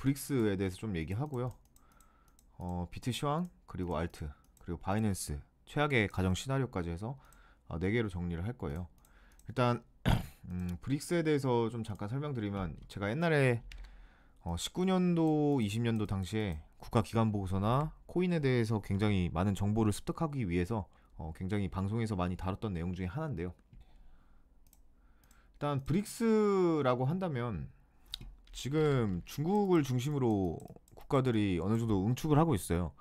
브릭스에 대해서 좀 얘기하고요. 비트 시황 그리고 알트 그리고 바이낸스 최악의 가정 시나리오까지 해서 4개로 정리를 할 거예요. 일단 브릭스에 대해서 좀 잠깐 설명드리면, 제가 옛날에 19년도 20년도 당시에 국가기관보고서나 코인에 대해서 굉장히 많은 정보를 습득하기 위해서 굉장히 방송에서 많이 다뤘던 내용 중에 하나인데요. 일단 브릭스라고 한다면 지금 중국을 중심으로 국가들이 어느 정도 응축을 하고 있어요.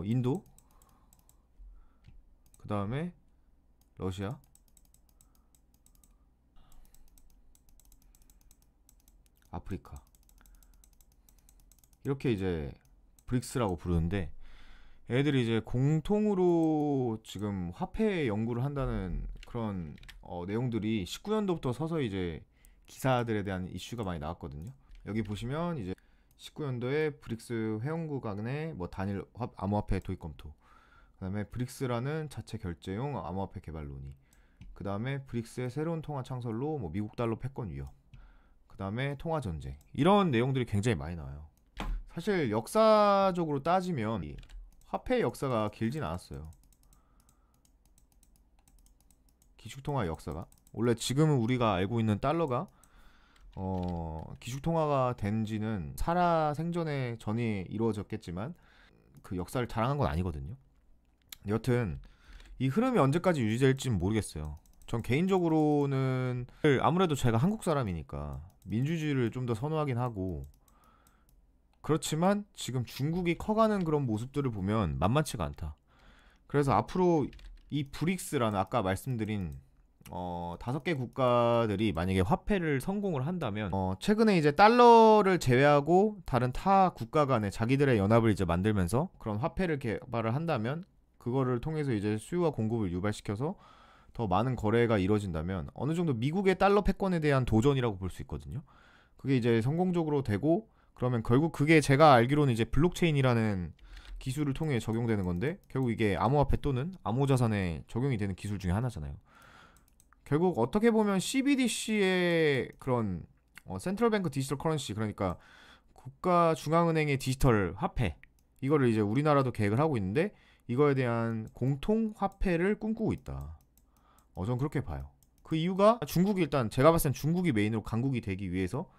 인도, 그 다음에 러시아, 아프리카, 이렇게 이제 브릭스라고 부르는데, 얘들이 이제 공통으로 지금 화폐 연구를 한다는 그런 내용들이 19년도부터 서서히 이제 기사들에 대한 이슈가 많이 나왔거든요. 여기 보시면 이제 19년도에 브릭스 회원국 간의 뭐 단일 암호화폐 도입 검토, 그 다음에 브릭스라는 자체 결제용 암호화폐 개발 논의, 그 다음에 브릭스의 새로운 통화 창설로 뭐 미국 달러 패권 위협, 그 다음에 통화 전쟁, 이런 내용들이 굉장히 많이 나와요. 사실 역사적으로 따지면 이 화폐의 역사가 길진 않았어요. 기축통화의 역사가, 원래 지금은 우리가 알고 있는 달러가 기축통화가 된 지는 살아 생전에 전이 이루어졌겠지만 그 역사를 자랑한 건 아니거든요. 여튼 이 흐름이 언제까지 유지될지는 모르겠어요. 전 개인적으로는 아무래도 제가 한국 사람이니까 민주주의를 좀 더 선호하긴 하고, 그렇지만 지금 중국이 커가는 그런 모습들을 보면 만만치가 않다. 그래서 앞으로 이 브릭스라는 아까 말씀드린 5개 국가들이 만약에 화폐를 성공을 한다면, 최근에 이제 달러를 제외하고 다른 타 국가 간에 자기들의 연합을 이제 만들면서 그런 화폐를 개발을 한다면, 그거를 통해서 이제 수요와 공급을 유발시켜서 더 많은 거래가 이루어진다면 어느 정도 미국의 달러 패권에 대한 도전이라고 볼 수 있거든요. 그게 이제 성공적으로 되고, 그러면 결국 그게 제가 알기로는 이제 블록체인이라는 기술을 통해 적용되는 건데, 결국 이게 암호화폐 또는 암호자산에 적용이 되는 기술 중에 하나잖아요. 결국 어떻게 보면 CBDC의 그런 센트럴뱅크 디지털 커런시, 그러니까 국가 중앙은행의 디지털 화폐, 이거를 이제 우리나라도 계획을 하고 있는데 이거에 대한 공통 화폐를 꿈꾸고 있다. 전 그렇게 봐요. 그 이유가 중국이, 일단 제가 봤을 땐 중국이 메인으로 강국이 되기 위해서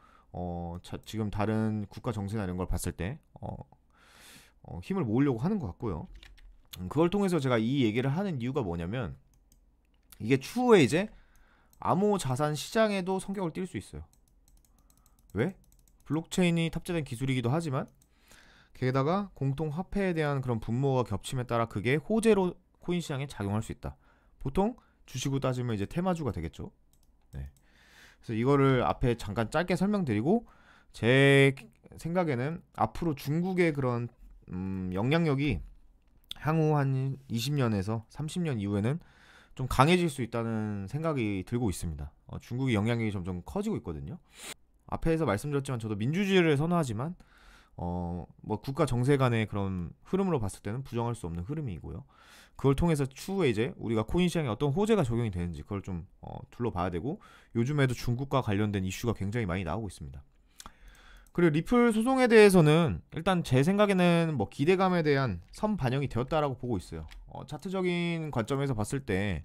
지금 다른 국가 정세나 이런 걸 봤을 때 힘을 모으려고 하는 것 같고요. 그걸 통해서 제가 이 얘기를 하는 이유가 뭐냐면, 이게 추후에 이제 암호 자산 시장에도 성격을 띌 수 있어요. 왜? 블록체인이 탑재된 기술이기도 하지만 게다가 공통 화폐에 대한 그런 분모가 겹침에 따라 그게 호재로 코인 시장에 작용할 수 있다. 보통 주식으로 따지면 이제 테마주가 되겠죠. 네. 그래서 이거를 앞에 잠깐 짧게 설명드리고, 제 생각에는 앞으로 중국의 그런 영향력이 향후 한 20년에서 30년 이후에는 좀 강해질 수 있다는 생각이 들고 있습니다. 중국의 영향력이 점점 커지고 있거든요. 앞에서 말씀드렸지만 저도 민주주의를 선호하지만 뭐 국가 정세 간의 그런 흐름으로 봤을 때는 부정할 수 없는 흐름이고요. 그걸 통해서 추후에 이제 우리가 코인 시장에 어떤 호재가 적용이 되는지 그걸 좀 둘러봐야 되고, 요즘에도 중국과 관련된 이슈가 굉장히 많이 나오고 있습니다. 그리고 리플 소송에 대해서는 일단 제 생각에는 뭐 기대감에 대한 선반영이 되었다라고 보고 있어요. 차트적인 관점에서 봤을 때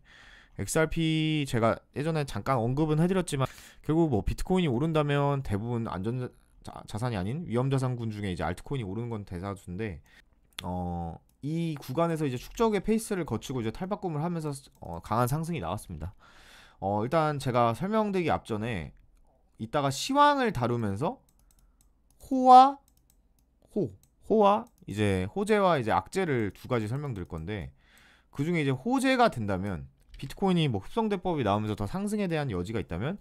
XRP, 제가 예전에 잠깐 언급은 해드렸지만 결국 뭐 비트코인이 오른다면 대부분 안전 자산이 아닌 위험자산군 중에 이제 알트코인이 오르는 건 대다수인데, 이 구간에서 이제 축적의 페이스를 거치고 이제 탈바꿈을 하면서 강한 상승이 나왔습니다. 일단 제가 설명드리기 앞전에 이따가 시황을 다루면서 호와 이제 호재와 이제 악재를 두 가지 설명드릴 건데, 그 중에 이제 호재가 된다면, 비트코인이 뭐 흡성대법이 나오면서 더 상승에 대한 여지가 있다면,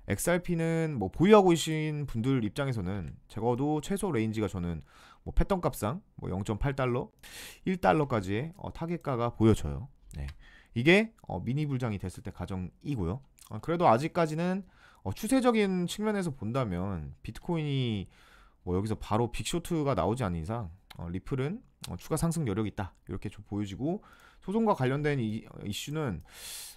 XRP는 뭐 보유하고 계신 분들 입장에서는 적어도 최소 레인지가 저는 뭐 패턴 값상 뭐 0.8달러, 1달러까지의 타겟가가 보여져요. 네. 이게 미니 불장이 됐을 때 가정이고요. 그래도 아직까지는 추세적인 측면에서 본다면 비트코인이 뭐 여기서 바로 빅쇼트가 나오지 않는 이상 리플은 추가 상승 여력이 있다, 이렇게 좀 보여지고, 소송과 관련된 이슈는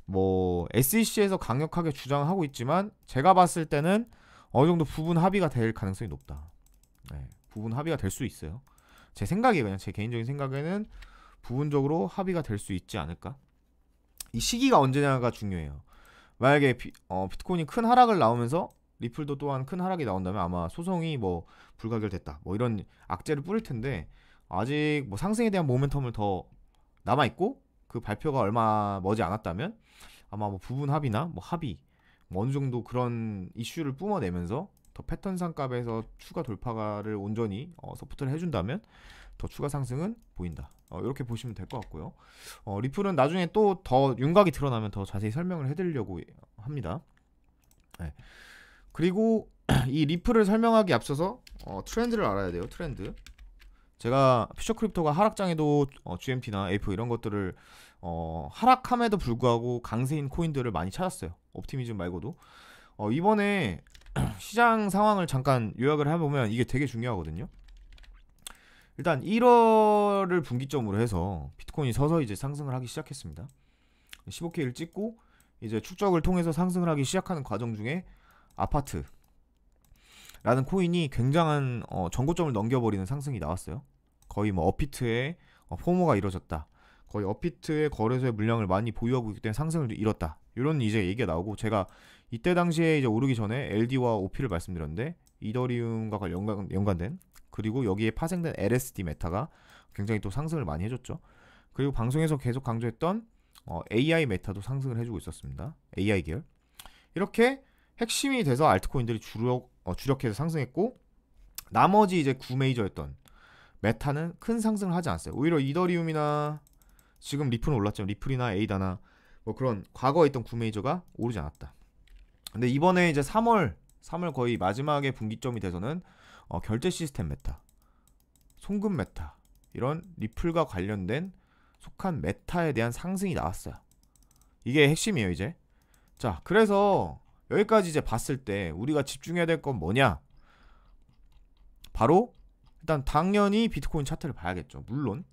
뭐 SEC에서 강력하게 주장하고 있지만 제가 봤을 때는 어느 정도 부분 합의가 될 가능성이 높다. 부분 합의가 될 수 있어요. 제 생각이 그냥 제 개인적인 생각에는 부분적으로 합의가 될 수 있지 않을까. 이 시기가 언제냐가 중요해요. 만약에 비트코인이 큰 하락을 나오면서 리플도 또한 큰 하락이 나온다면 아마 소송이 뭐 불가결됐다 뭐 이런 악재를 뿌릴 텐데, 아직 뭐 상승에 대한 모멘텀을 더 남아 있고 그 발표가 얼마 머지 않았다면 아마 뭐 부분 합의나 뭐 합의 뭐 어느 정도 그런 이슈를 뿜어내면서 더 패턴상 값에서 추가 돌파를 온전히 서포트를 해준다면 더 추가 상승은 보인다. 이렇게 보시면 될 것 같고요. 리플은 나중에 또 더 윤곽이 드러나면 더 자세히 설명을 해드리려고 합니다. 네. 그리고 이 리플을 설명하기 앞서서 트렌드를 알아야 돼요. 트렌드. 제가 퓨처 크립토가 하락장에도 GMT나 A4 이런 것들을 하락함에도 불구하고 강세인 코인들을 많이 찾았어요. 옵티미즘 말고도. 이번에 시장 상황을 잠깐 요약을 해보면 이게 되게 중요하거든요. 일단 1월을 분기점으로 해서 비트코인이 서서히 이제 상승을 하기 시작했습니다. 15K를 찍고 이제 축적을 통해서 상승을 하기 시작하는 과정 중에 아파트라는 코인이 굉장한 전고점을 넘겨버리는 상승이 나왔어요. 거의 뭐 업비트에 포모가 이루어졌다. 거의 업비트의 거래소의 물량을 많이 보유하고 있기 때문에 상승을 이뤘다. 이런 이제 얘기가 나오고, 제가 이때 당시에 이제 오르기 전에 LD와 OP를 말씀드렸는데 이더리움과 연관된, 그리고 여기에 파생된 LSD 메타가 굉장히 또 상승을 많이 해줬죠. 그리고 방송에서 계속 강조했던 AI 메타도 상승을 해주고 있었습니다. AI 계열. 이렇게 핵심이 돼서 알트코인들이 주력해서 상승했고, 나머지 이제 9메이저였던 메타는 큰 상승을 하지 않았어요. 오히려 이더리움이나 지금 리플은 올랐지만 리플이나 에이다나 뭐 그런 과거에 있던 9메이저가 오르지 않았다. 근데 이번에 이제 3월 거의 마지막에 분기점이 돼서는 결제 시스템 메타, 송금 메타, 이런 리플과 관련된 속한 메타에 대한 상승이 나왔어요. 이게 핵심이에요 이제. 자, 그래서 여기까지 이제 봤을 때 우리가 집중해야 될 건 뭐냐? 바로 일단 당연히 비트코인 차트를 봐야겠죠. 물론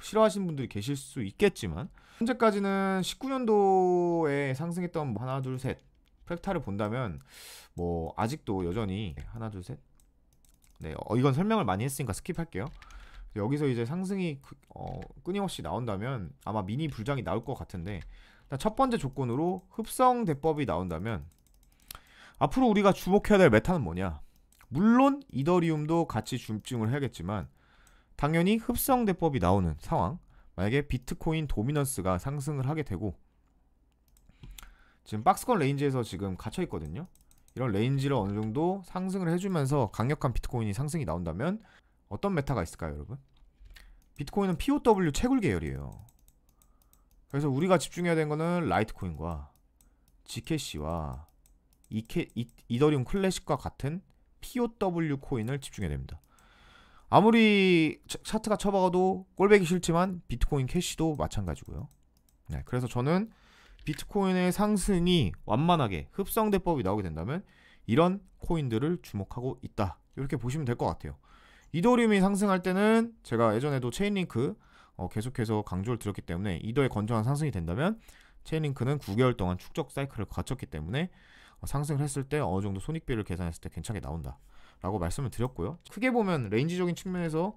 싫어하시는 분들이 계실 수 있겠지만, 현재까지는 19년도에 상승했던 뭐 하나 둘 셋 프랙탈을 본다면 뭐 아직도 여전히 하나 둘 셋, 네, 이건 설명을 많이 했으니까 스킵할게요. 여기서 이제 상승이 끊임없이 나온다면 아마 미니 불장이 나올 것 같은데, 일단 첫 번째 조건으로 흡성 대법이 나온다면 앞으로 우리가 주목해야 될 메타는 뭐냐? 물론 이더리움도 같이 집중을 해야겠지만 당연히 흡성 대법이 나오는 상황, 만약에 비트코인 도미넌스가 상승을 하게 되고, 지금 박스권 레인지에서 지금 갇혀 있거든요. 이런 레인지를 어느 정도 상승을 해주면서 강력한 비트코인이 상승이 나온다면 어떤 메타가 있을까요, 여러분? 비트코인은 POW 채굴 계열이에요. 그래서 우리가 집중해야 되는 거는 라이트코인과 G캐시와 이더리움 클래식과 같은 POW 코인을 집중해야 됩니다. 아무리 차트가 쳐박아도 꼴배기 싫지만 비트코인 캐시도 마찬가지고요. 네, 그래서 저는 비트코인의 상승이 완만하게 흡성대법이 나오게 된다면 이런 코인들을 주목하고 있다. 이렇게 보시면 될 것 같아요. 이더리움이 상승할 때는 제가 예전에도 체인링크 계속해서 강조를 드렸기 때문에, 이더의 건전한 상승이 된다면 체인링크는 9개월 동안 축적 사이클을 거쳤기 때문에 상승을 했을 때 어느 정도 손익비를 계산했을 때 괜찮게 나온다 라고 말씀을 드렸고요. 크게 보면 레인지적인 측면에서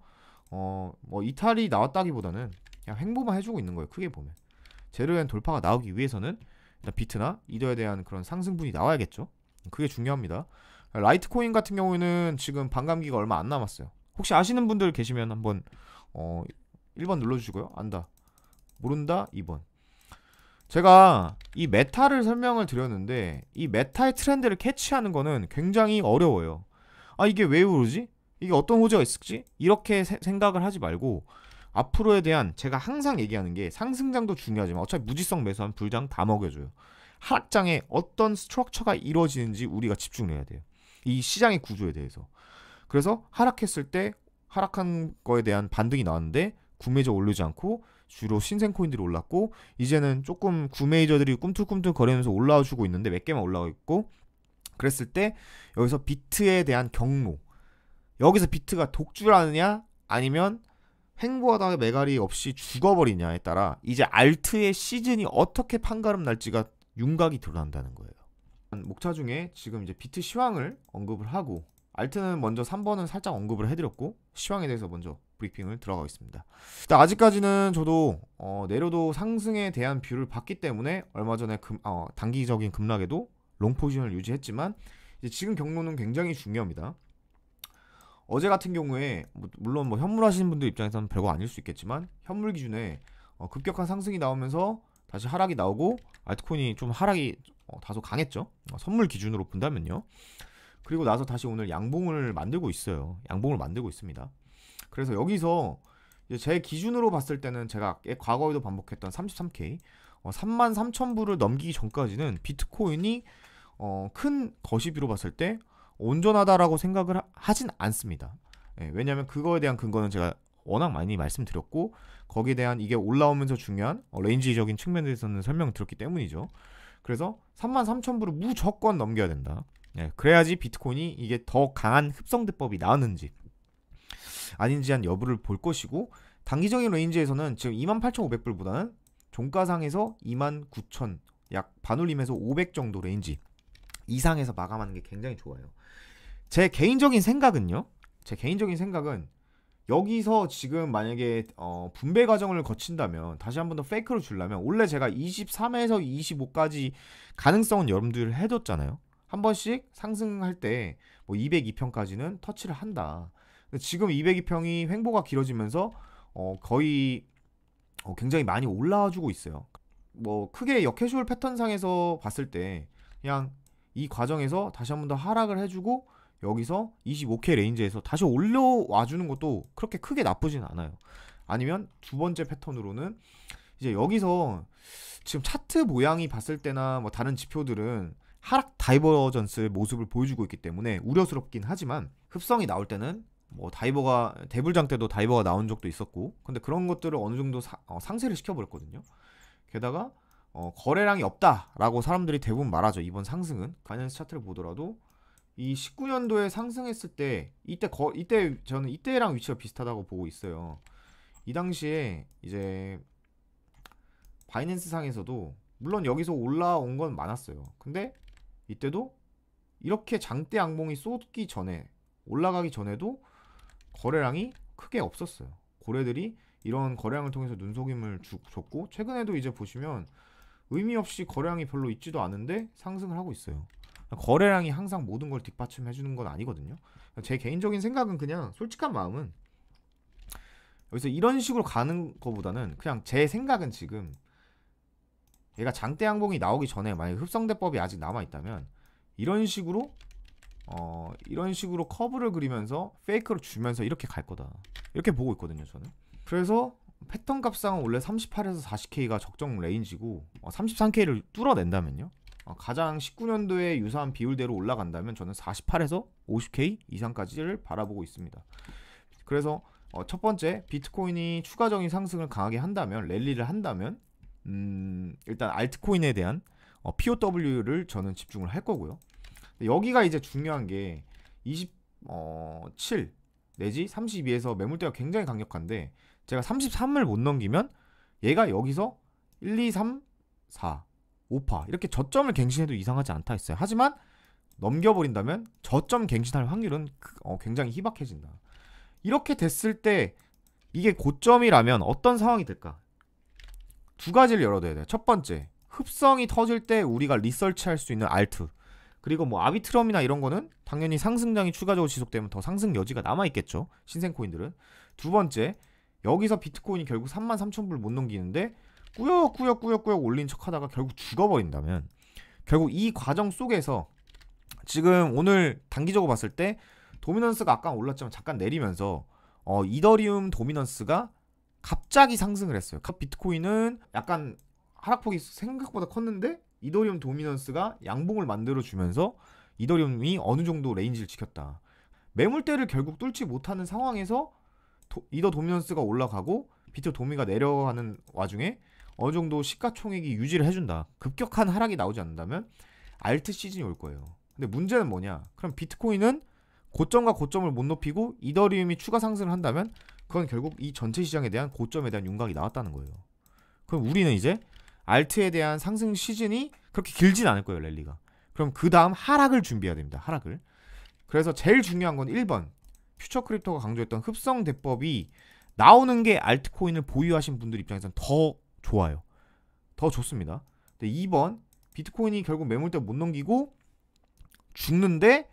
뭐 이탈이 나왔다기보다는 그냥 횡보만 해주고 있는 거예요. 크게 보면 제로엔 돌파가 나오기 위해서는 일단 비트나 이더에 대한 그런 상승분이 나와야겠죠. 그게 중요합니다. 라이트코인 같은 경우에는 지금 반감기가 얼마 안 남았어요. 혹시 아시는 분들 계시면 한번 1번 눌러주시고요. 안다, 모른다 2번. 제가 이 메타를 설명을 드렸는데 이 메타의 트렌드를 캐치하는 거는 굉장히 어려워요. 아, 이게 왜 오르지? 이게 어떤 호재가 있을지? 이렇게 생각을 하지 말고, 앞으로에 대한, 제가 항상 얘기하는 게 상승장도 중요하지만 어차피 무지성 매수한 불장 다 먹여줘요. 하락장에 어떤 스트럭처가 이루어지는지 우리가 집중을 해야 돼요. 이 시장의 구조에 대해서. 그래서 하락했을 때 하락한 거에 대한 반등이 나왔는데 구매저 오르지 않고 주로 신생 코인들이 올랐고, 이제는 조금 구매저들이 꿈틀꿈틀 거리면서 올라와주고 있는데 몇 개만 올라와 있고, 그랬을 때 여기서 비트에 대한 경로, 여기서 비트가 독주라느냐 아니면 횡보하다가 매갈이 없이 죽어버리냐에 따라 이제 알트의 시즌이 어떻게 판가름 날지가 윤곽이 드러난다는 거예요. 목차 중에 지금 이제 비트 시황을 언급을 하고 알트는 먼저 3번은 살짝 언급을 해드렸고 시황에 대해서 먼저 브리핑을 들어가겠습니다. 일단 아직까지는 저도 내려도 상승에 대한 뷰를 봤기 때문에 얼마 전에 단기적인 급락에도 롱 포지션을 유지했지만 이제 지금 경로는 굉장히 중요합니다. 어제 같은 경우에 물론 뭐 현물 하시는 분들 입장에서는 별거 아닐 수 있겠지만 현물 기준에 급격한 상승이 나오면서 다시 하락이 나오고 알트코인이 좀 하락이 다소 강했죠. 선물 기준으로 본다면요. 그리고 나서 다시 오늘 양봉을 만들고 있어요. 양봉을 만들고 있습니다. 그래서 여기서 이제 제 기준으로 봤을 때는 제가 과거에도 반복했던 33K 33,000불을 넘기기 전까지는 비트코인이 큰 거시비로 봤을 때 온전하다라고 생각을 하진 않습니다. 왜냐하면 그거에 대한 근거는 제가 워낙 많이 말씀드렸고 거기에 대한 이게 올라오면서 중요한 레인지적인 측면에서는 설명드렸기 때문이죠. 그래서 33,000불을 무조건 넘겨야 된다. 그래야지 비트코인이 이게 더 강한 흡성대법이 나왔는지 아닌지 한 여부를 볼 것이고 단기적인 레인지에서는 지금 28,500불보다는 종가상에서 29,000 약 반올림에서 500 정도 레인지 이상에서 마감하는 게 굉장히 좋아요. 제 개인적인 생각은 여기서 지금 만약에 분배 과정을 거친다면 다시 한 번 더 페이크로 주려면 원래 제가 23에서 25까지 가능성은 여러분들 해뒀잖아요. 한 번씩 상승할 때 뭐 202평까지는 터치를 한다. 근데 지금 202평이 횡보가 길어지면서 거의 굉장히 많이 올라와주고 있어요. 뭐 크게 역캐주얼 패턴상에서 봤을 때 그냥 이 과정에서 다시 한 번 더 하락을 해주고 여기서 25K 레인지에서 다시 올려와주는 것도 그렇게 크게 나쁘진 않아요. 아니면 두 번째 패턴으로는 이제 여기서 지금 차트 모양이 봤을 때나 뭐 다른 지표들은 하락 다이버전스의 모습을 보여주고 있기 때문에 우려스럽긴 하지만 흡성이 나올 때는 뭐 다이버가 대불장 때도 다이버가 나온 적도 있었고 근데 그런 것들을 어느 정도 상쇄를 시켜버렸거든요. 게다가 거래량이 없다라고 사람들이 대부분 말하죠. 이번 상승은 바이낸스 차트를 보더라도 이 19년도에 상승했을 때 이때 저는 이때랑 위치가 비슷하다고 보고 있어요. 이 당시에 이제 바이낸스 상에서도 물론 여기서 올라온 건 많았어요. 근데 이때도 이렇게 장대 양봉이 쏟기 전에 올라가기 전에도 거래량이 크게 없었어요. 고래들이 이런 거래량을 통해서 눈속임을 줬고 최근에도 이제 보시면 의미 없이 거래량이 별로 있지도 않은데 상승을 하고 있어요. 거래량이 항상 모든 걸 뒷받침해 주는 건 아니거든요. 제 개인적인 생각은 그냥 솔직한 마음은 여기서 이런 식으로 가는 것보다는 그냥 제 생각은 지금 얘가 장대 양봉이 나오기 전에 만약에 흡성대법이 아직 남아있다면 이런 식으로 커브를 그리면서 페이크를 주면서 이렇게 갈 거다 이렇게 보고 있거든요 저는. 그래서 패턴 값상은 원래 38에서 40K가 적정 레인지고 33K를 뚫어낸다면요 가장 19년도에 유사한 비율대로 올라간다면 저는 48에서 50K 이상까지를 바라보고 있습니다. 그래서 첫 번째 비트코인이 추가적인 상승을 강하게 한다면 랠리를 한다면 일단 알트코인에 대한 POW를 저는 집중을 할 거고요. 여기가 이제 중요한 게 27 내지 32에서 매물대가 굉장히 강력한데 제가 33을 못 넘기면 얘가 여기서 1, 2, 3, 4, 5파 이렇게 저점을 갱신해도 이상하지 않다 했어요. 하지만 넘겨버린다면 저점 갱신할 확률은 굉장히 희박해진다. 이렇게 됐을 때 이게 고점이라면 어떤 상황이 될까? 두 가지를 열어둬야 돼요. 첫 번째, 흡성이 터질 때 우리가 리서치할 수 있는 알트 그리고 뭐 아비트럼이나 이런 거는 당연히 상승장이 추가적으로 지속되면 더 상승 여지가 남아있겠죠. 신생코인들은. 두 번째, 여기서 비트코인이 결국 33,000불 못 넘기는데 꾸역꾸역 올린 척 하다가 결국 죽어버린다면 결국 이 과정 속에서 지금 오늘 단기적으로 봤을 때 도미넌스가 아까 올랐지만 잠깐 내리면서 이더리움 도미넌스가 갑자기 상승을 했어요. 비트코인은 약간 하락폭이 생각보다 컸는데 이더리움 도미넌스가 양봉을 만들어주면서 이더리움이 어느 정도 레인지를 지켰다. 매물대를 결국 뚫지 못하는 상황에서 이더 도미넌스가 올라가고 비트 도미가 내려가는 와중에 어느 정도 시가총액이 유지를 해준다. 급격한 하락이 나오지 않는다면 알트 시즌이 올 거예요. 근데 문제는 뭐냐? 그럼 비트코인은 고점과 고점을 못 높이고 이더리움이 추가 상승을 한다면 그건 결국 이 전체 시장에 대한 고점에 대한 윤곽이 나왔다는 거예요. 그럼 우리는 이제 알트에 대한 상승 시즌이 그렇게 길진 않을 거예요, 랠리가. 그럼 그 다음 하락을 준비해야 됩니다. 하락을. 그래서 제일 중요한 건 1번 퓨처 크립토가 강조했던 흡성 대법이 나오는 게 알트코인을 보유하신 분들 입장에서는 더 좋아요. 더 좋습니다. 근데 2번 비트코인이 결국 매물대 못 넘기고 죽는데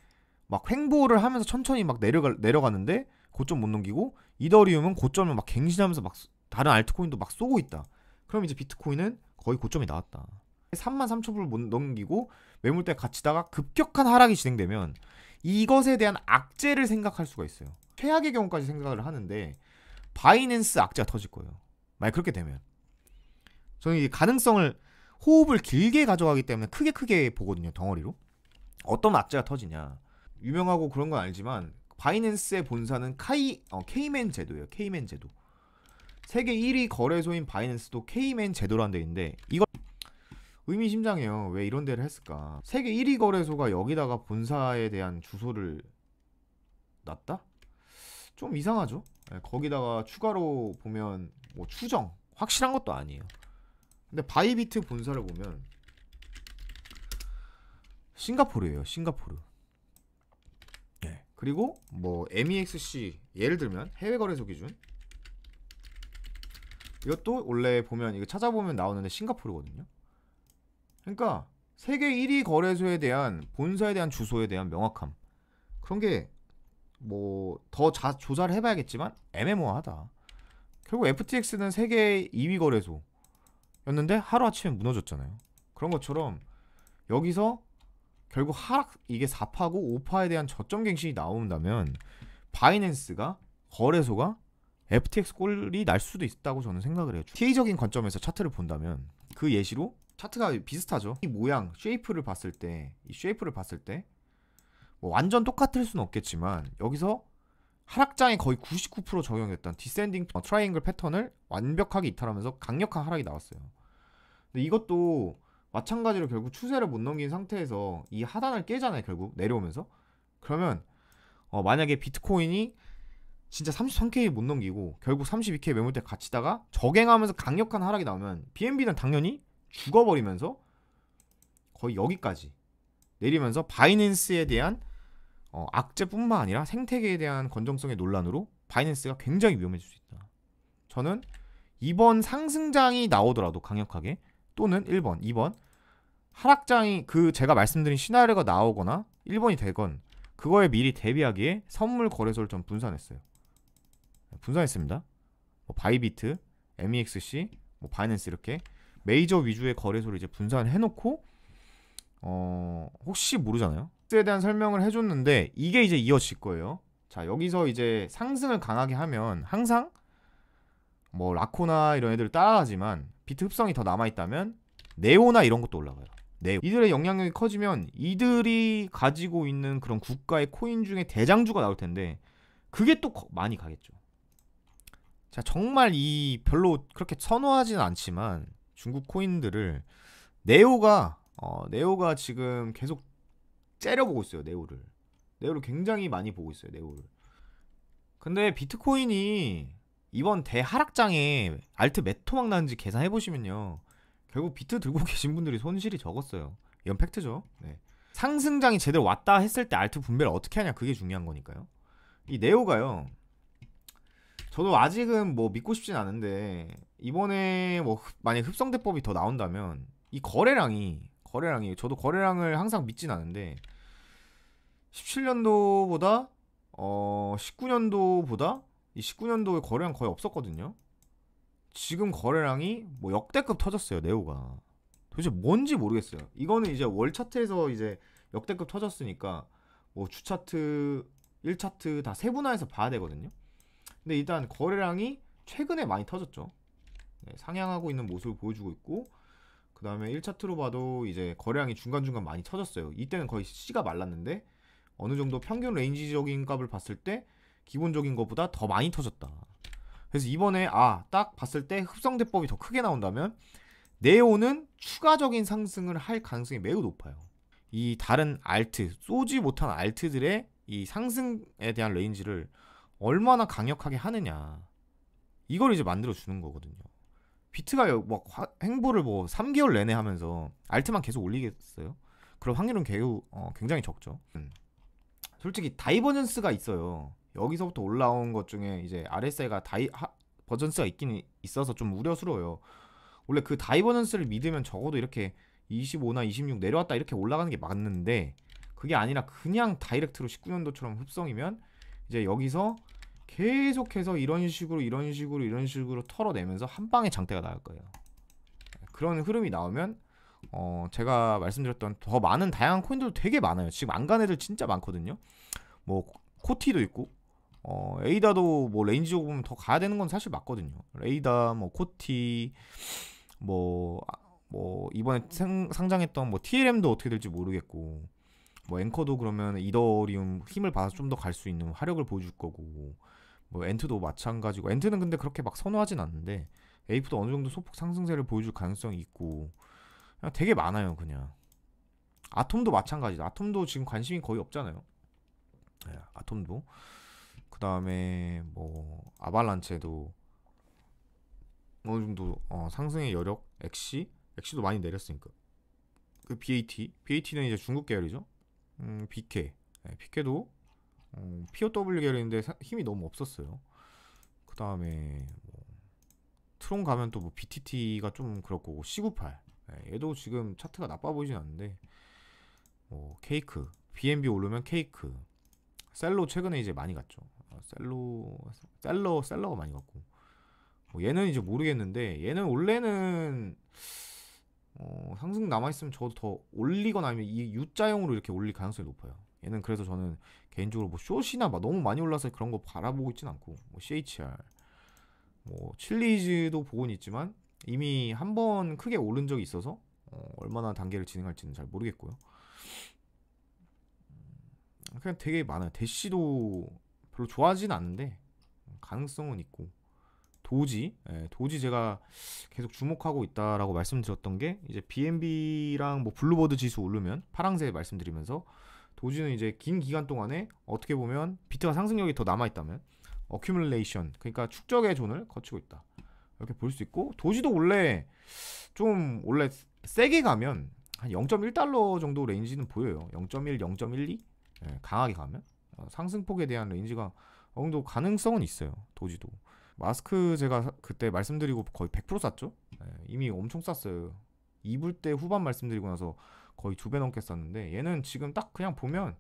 막 횡보를 하면서 천천히 막 내려가는데 고점 못 넘기고, 이더리움은 고점을 막 갱신하면서 막 다른 알트코인도 막 쏘고 있다. 그럼 이제 비트코인은 거의 고점이 나왔다. 33,000불을 못 넘기고 매물대 갇히다가 급격한 하락이 진행되면 이것에 대한 악재를 생각할 수가 있어요. 최악의 경우까지 생각을 하는데 바이낸스 악재가 터질 거예요. 만약 그렇게 되면 저는 이 가능성을, 호흡을 길게 가져가기 때문에 크게 보거든요. 덩어리로. 어떤 악재가 터지냐, 유명하고 그런 건 알지만 바이낸스의 본사는 케이맨 제도예요. 케이맨 제도. 세계 1위 거래소인 바이낸스도 케이맨 제도라는 데 있는데, 이거 의미심장해요. 왜 이런 데를 했을까? 세계 1위 거래소가 여기다가 본사에 대한 주소를 놨다? 좀 이상하죠? 거기다가 추가로 보면 뭐 추정 확실한 것도 아니에요. 근데 바이비트 본사를 보면 싱가포르예요. 싱가포르. 그리고 뭐 MEXC, 예를 들면 해외 거래소 기준, 이것도 원래 보면 이거 찾아보면 나오는데 싱가포르거든요. 그러니까 세계 1위 거래소에 대한 본사에 대한 주소에 대한 명확함, 그런 게 뭐 더 조사를 해봐야겠지만 애매모호하다. 결국 FTX는 세계 2위 거래소였는데 하루아침에 무너졌잖아요. 그런 것처럼 여기서 결국 하락, 이게 4파고 5파에 대한 저점 갱신이 나온다면 바이낸스가, 거래소가 FTX 꼴이 날 수도 있다고 저는 생각을 해요. TA적인 관점에서 차트를 본다면 그 예시로 차트가 비슷하죠. 이 모양, 쉐이프를 봤을 때, 뭐 완전 똑같을 수는 없겠지만 여기서 하락장에 거의 99% 적용됐던 디센딩 트라이앵글 패턴을 완벽하게 이탈하면서 강력한 하락이 나왔어요. 근데 이것도 마찬가지로 결국 추세를 못 넘긴 상태에서 이 하단을 깨잖아요. 결국 내려오면서. 그러면 만약에 비트코인이 진짜 33K 못 넘기고 결국 32K 매물대 갇히다가 저갱하면서 강력한 하락이 나오면 BNB는 당연히 죽어버리면서 거의 여기까지 내리면서 바이낸스에 대한 악재뿐만 아니라 생태계에 대한 건정성의 논란으로 바이낸스가 굉장히 위험해질 수 있다. 저는 이번 상승장이 나오더라도 강력하게, 또는 1번, 2번 하락장이, 그 제가 말씀드린 시나리오가 나오거나 1번이 되건 그거에 미리 대비하기에 선물 거래소를 좀 분산했습니다. 뭐 바이비트, MEXC, 뭐 바이낸스, 이렇게 메이저 위주의 거래소를 이제 분산해놓고 혹시 모르잖아요. 에 대한 설명을 해줬는데 이게 이제 이어질 거예요. 자, 여기서 이제 상승을 강하게 하면 항상 뭐 라코나 이런 애들 따라가지만 비트 흡성이 더 남아있다면 네오나 이런 것도 올라가요. 네오. 이들의 영향력이 커지면 이들이 가지고 있는 그런 국가의 코인 중에 대장주가 나올 텐데 그게 또 많이 가겠죠. 자, 정말 이 별로 그렇게 선호하지는 않지만 중국 코인들을 네오가 지금 계속 째려보고 있어요. 네오를 굉장히 많이 보고 있어요. 네오를. 근데 비트코인이 이번 대하락장에 알트 몇 토막 나는지 계산해보시면요, 결국 비트 들고 계신 분들이 손실이 적었어요. 이건 팩트죠. 네. 상승장이 제대로 왔다 했을 때 알트 분배를 어떻게 하냐, 그게 중요한 거니까요. 이 네오가요, 저도 아직은 뭐 믿고 싶진 않은데 이번에 뭐 만약 흡성대법이 더 나온다면 이 거래량이 저도 거래량을 항상 믿진 않은데 17년도보다 19년도보다 이 19년도에 거래량 거의 없었거든요. 지금 거래량이 뭐 역대급 터졌어요. 네오가 도대체 뭔지 모르겠어요. 이거는 이제 월 차트에서 이제 역대급 터졌으니까 뭐 주 차트, 1 차트 다 세분화해서 봐야 되거든요. 근데 일단 거래량이 최근에 많이 터졌죠. 네, 상향하고 있는 모습을 보여주고 있고, 그 다음에 1차트로 봐도 이제 거래량이 중간중간 많이 터졌어요. 이때는 거의 씨가 말랐는데 어느 정도 평균 레인지적인 값을 봤을 때 기본적인 것보다 더 많이 터졌다. 그래서 이번에 딱 봤을 때 흡성대법이 더 크게 나온다면 네오는 추가적인 상승을 할 가능성이 매우 높아요. 이 다른 알트, 쏘지 못한 알트들의 이 상승에 대한 레인지를 얼마나 강력하게 하느냐, 이걸 이제 만들어 주는 거거든요. 비트가 막 행보를 뭐 3개월 내내 하면서 알트만 계속 올리겠어요? 그럼 확률은 굉장히 적죠. 솔직히 다이버전스가 있어요. 여기서부터 올라온 것 중에 이제 RSI가 버전스가 있긴 있어서 좀 우려스러워요. 원래 그 다이버전스를 믿으면 적어도 이렇게 25나 26 내려왔다 이렇게 올라가는 게 맞는데, 그게 아니라 그냥 다이렉트로 19년도처럼 흡성이면 이제 여기서 계속해서 이런 식으로 이런 식으로 이런 식으로 털어내면서 한 방에 장대가 나올 거예요. 그런 흐름이 나오면 제가 말씀드렸던 더 많은 다양한 코인들도 되게 많아요. 지금 안 간 애들 진짜 많거든요. 뭐 코티도 있고, 에이다도 뭐 레인지적으로 보면 더 가야 되는 건 사실 맞거든요. 에이다, 뭐 코티, 뭐, 뭐 이번에 상장했던 뭐 TLM도 어떻게 될지 모르겠고, 뭐 앵커도 그러면 이더리움 힘을 받아서 좀 더 갈 수 있는 화력을 보여줄 거고, 뭐 엔트도 마찬가지고, 엔트는 근데 그렇게 막 선호하진 않는데 에이프도 어느 정도 소폭 상승세를 보여줄 가능성이 있고, 그냥 되게 많아요. 그냥 아톰도 마찬가지다. 아톰도 지금 관심이 거의 없잖아요. 네, 아톰도. 그 다음에 뭐 아발란체도 어느 정도 상승의 여력. 엑시도 많이 내렸으니까. 그 BAT는 이제 중국 계열이죠. BK, 네, BK도 POW 계열인데 힘이 너무 없었어요. 그 다음에 뭐 트론 가면 또 뭐 BTT가 좀 그렇고, C98, 네, 얘도 지금 차트가 나빠 보이진 않는데, 뭐 케이크, BNB 오르면 케이크, 셀로 최근에 이제 많이 갔죠. 셀러가 많이 갔고, 뭐 얘는 이제 모르겠는데, 얘는 원래는 상승 남아있으면 저도 더 올리거나 아니면 이 U자형으로 이렇게 올릴 가능성이 높아요. 얘는 그래서 저는 개인적으로 뭐 숏이나 막 너무 많이 올라서 그런 거 바라보고 있진 않고, 뭐 CHR, 뭐 칠리즈도 보고는 있지만 이미 한 번 크게 오른 적이 있어서 얼마나 단계를 진행할지는 잘 모르겠고요. 그냥 되게 많아요. 대시도 별로 좋아하진 않는데 가능성은 있고, 도지 제가 계속 주목하고 있다라고 말씀드렸던 게, 이제 BNB랑 뭐 블루버드 지수 오르면 파랑새 말씀드리면서, 도지는 이제 긴 기간 동안에 어떻게 보면 비트가 상승력이 더 남아있다면 어큐뮬레이션, 그러니까 축적의 존을 거치고 있다, 이렇게 볼 수 있고, 도지도 원래 세게 가면 한 0.1달러 정도 레인지는 보여요. 0.1, 0.12, 강하게 가면 상승폭에 대한 레인지가 어느 정도 가능성은 있어요. 도지도. 마스크 제가 그때 말씀드리고 거의 100% 쌌죠. 이미 엄청 쌌어요. 2불 때 후반 말씀드리고 나서 거의 2배 넘게 쌌는데, 얘는 지금 딱 그냥 보면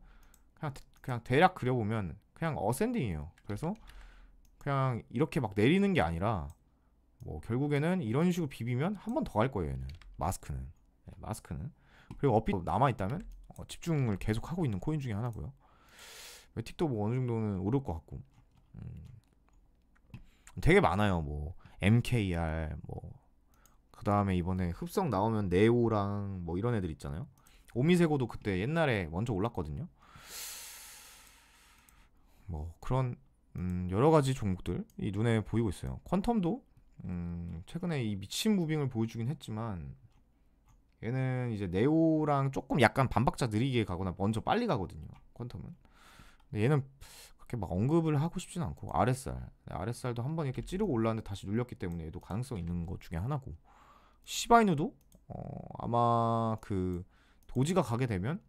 그냥 대략 그려보면 그냥 어센딩이에요. 그래서 그냥 이렇게 막 내리는 게 아니라 뭐 결국에는 이런 식으로 비비면 한 번 더 갈 거예요. 얘는 마스크는. 그리고 어피 남아 있다면 집중을 계속 하고 있는 코인 중에 하나고요. 틱도 뭐 어느 정도는 오를 것 같고, 되게 많아요. 뭐 MKR, 뭐 그 다음에 이번에 흡성 나오면 네오랑 뭐 이런 애들 있잖아요. 오미세고도 그때 옛날에 먼저 올랐거든요. 뭐 그런 여러 가지 종목들이 눈에 보이고 있어요. 퀀텀도 최근에 이 미친 무빙을 보여주긴 했지만, 얘는 이제 네오랑 조금 약간 반박자 느리게 가거나 먼저 빨리 가거든요. 퀀텀은. 근데 얘는 그렇게 막 언급을 하고 싶진 않고, RSR도 한번 이렇게 찌르고 올라왔는데 다시 눌렸기 때문에 얘도 가능성 있는 것 중에 하나고, 시바이누도 아마 그 도지가 가게 되면,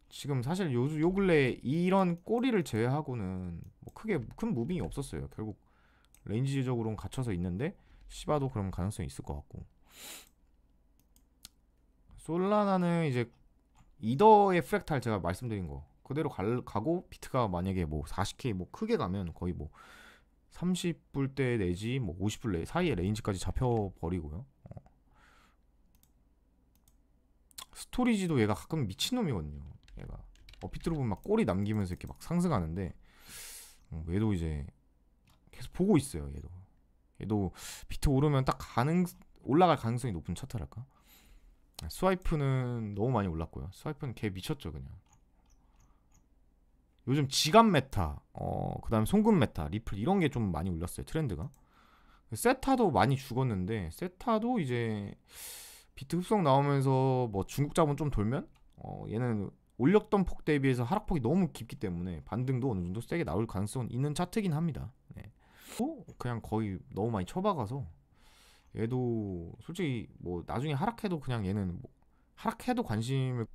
지금 사실 요 근래 이런 꼬리를 제외하고는 뭐 크게 큰 무빙이 없었어요. 결국 레인지적으로는 갇혀서 있는데, 시바도 그럼 가능성이 있을 것 같고, 솔라나는 이제 이더의 프랙탈 제가 말씀드린 거 그대로 가고, 비트가 만약에 뭐 40K 뭐 크게 가면 거의 뭐 30불대 내지 뭐 50불 사이의 레인지까지 잡혀버리고요. 스토리지도 얘가 가끔 미친놈이거든요. 얘가 비트로 보면 막 꼬리 남기면서 이렇게 막 상승하는데, 얘도 이제 계속 보고 있어요. 얘도 비트 오르면 딱 올라갈 가능성이 높은 차트랄까. 스와이프는 너무 많이 올랐고요. 스와이프는 걔 미쳤죠 그냥. 요즘 지갑 메타, 그 다음에 송금 메타, 리플 이런 게 좀 많이 올렸어요. 트렌드가. 세타도 많이 죽었는데, 세타도 이제 비트 흡성 나오면서 뭐 중국 자본 좀 돌면 얘는 올렸던 폭 대비해서 하락폭이 너무 깊기 때문에 반등도 어느 정도 세게 나올 가능성은 있는 차트긴 합니다. 네. 그냥 거의 너무 많이 쳐박아서 얘도 솔직히 뭐 나중에 하락해도 그냥 얘는 뭐 하락해도 관심을.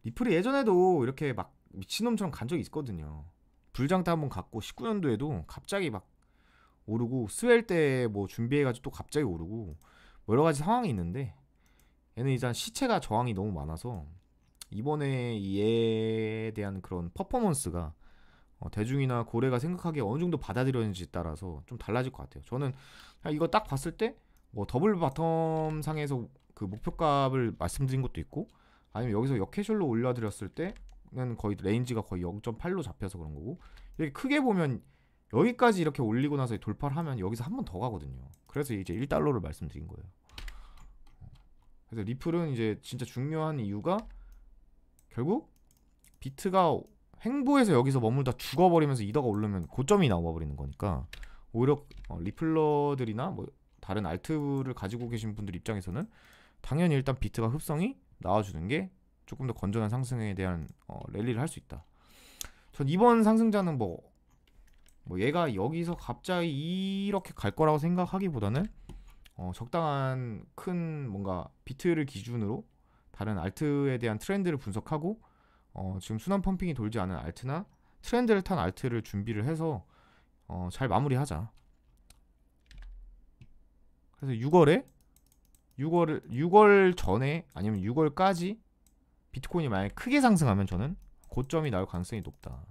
리플이 예전에도 이렇게 막 미친놈처럼 간 적이 있거든요. 불장 때 한번 갔고 19년도에도 갑자기 막 오르고 스웰 때 뭐 준비해가지고 또 갑자기 오르고 뭐 여러 가지 상황이 있는데 얘는 일단 시체가 저항이 너무 많아서 이번에 얘에 대한 그런 퍼포먼스가 대중이나 고래가 생각하기에 어느 정도 받아들여지는지 따라서 좀 달라질 것 같아요. 저는 그냥 이거 딱 봤을 때 뭐 더블 바텀 상에서 그 목표값을 말씀드린 것도 있고 아니면 여기서 역캐셜로 올려드렸을 때는 거의 레인지가 거의 0.8로 잡혀서 그런 거고 이렇게 크게 보면 여기까지 이렇게 올리고 나서 돌파를 하면 여기서 한 번 더 가거든요. 그래서 이제 1달러를 말씀드린 거예요. 그래서 리플은 이제 진짜 중요한 이유가 결국 비트가 횡보해서 여기서 머물다 죽어버리면서 이더가 오르면 고점이 나와버리는 거니까 오히려 리플러들이나 뭐 다른 알트를 가지고 계신 분들 입장에서는 당연히 일단 비트가 흡성이 나와주는 게 조금 더 건전한 상승에 대한 랠리를 할 수 있다. 전 이번 상승자는 뭐 얘가 여기서 갑자기 이렇게 갈 거라고 생각하기보다는 적당한 큰 뭔가 비트를 기준으로 다른 알트에 대한 트렌드를 분석하고 지금 순환 펌핑이 돌지 않은 알트나 트렌드를 탄 알트를 준비를 해서 잘 마무리하자. 그래서 6월 전에 아니면 6월까지 비트코인이 만약에 크게 상승하면 저는 고점이 나올 가능성이 높다.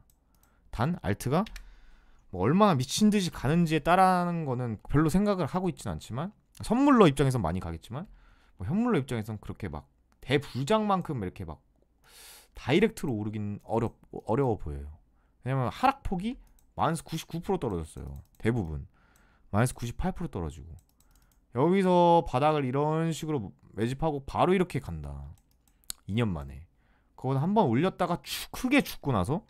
단 알트가 뭐 얼마나 미친 듯이 가는지에 따라는 거는 별로 생각을 하고 있진 않지만 선물러 입장에선 많이 가겠지만 뭐 현물러 입장에선 그렇게 막 대부장만큼 이렇게 막 다이렉트로 오르긴 어려워 보여요. 왜냐면 하락폭이 마이너스 99% 떨어졌어요. 대부분 마이너스 98% 떨어지고 여기서 바닥을 이런 식으로 매집하고 바로 이렇게 간다. 2년 만에. 그건 한번 올렸다가 크게 죽고 나서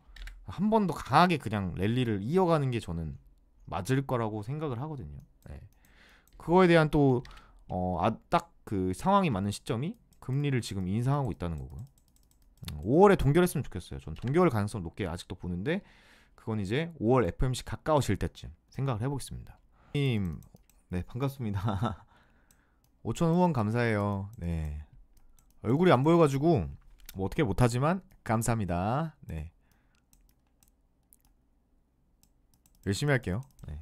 한 번 더 강하게 그냥 랠리를 이어가는 게 저는 맞을 거라고 생각을 하거든요. 네. 그거에 대한 또 딱 그 상황이 맞는 시점이 금리를 지금 인상하고 있다는 거고요. 5월에 동결했으면 좋겠어요. 전 동결 가능성 높게 아직도 보는데 그건 이제 5월 FOMC 가까워질 때쯤 생각을 해보겠습니다. 님, 네 반갑습니다. 5,000 후원 감사해요. 네 얼굴이 안 보여가지고 뭐 어떻게 못하지만 감사합니다. 네 열심히 할게요. 네.